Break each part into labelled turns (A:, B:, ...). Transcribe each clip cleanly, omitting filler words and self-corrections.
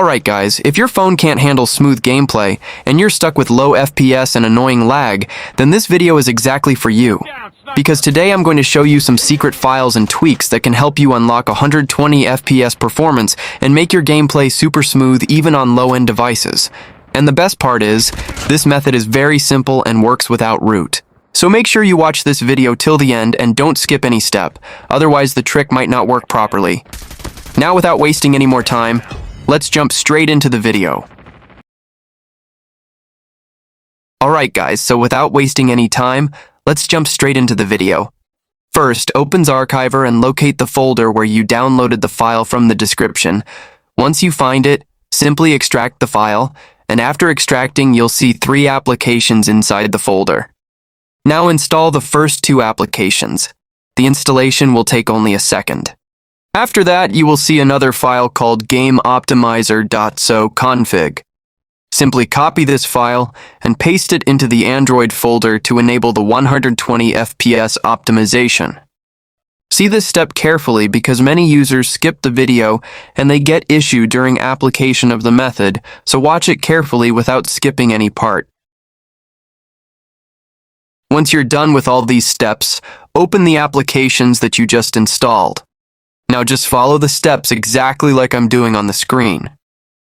A: Alright guys, if your phone can't handle smooth gameplay, and you're stuck with low FPS and annoying lag, then this video is exactly for you. Because today I'm going to show you some secret files and tweaks that can help you unlock 120 FPS performance and make your gameplay super smooth even on low-end devices. And the best part is, this method is very simple and works without root. So make sure you watch this video till the end and don't skip any step, otherwise the trick might not work properly. Now without wasting any more time, let's jump straight into the video. Alright guys, so without wasting any time, let's jump straight into the video. First, open Archiver and locate the folder where you downloaded the file from the description. Once you find it, simply extract the file, and after extracting you'll see 3 applications inside the folder. Now install the first 2 applications. The installation will take only a second. After that, you will see another file called gameoptimizer.so.config. Simply copy this file and paste it into the Android folder to enable the 120 FPS optimization. See this step carefully because many users skip the video and they get issue during application of the method, so watch it carefully without skipping any part. Once you're done with all these steps, open the applications that you just installed. Now just follow the steps exactly like I'm doing on the screen.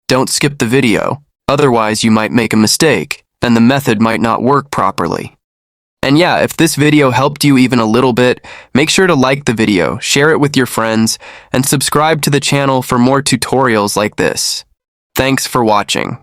A: Don't skip the video, otherwise you might make a mistake, and the method might not work properly. And yeah, if this video helped you even a little bit, make sure to like the video, share it with your friends, and subscribe to the channel for more tutorials like this. Thanks for watching.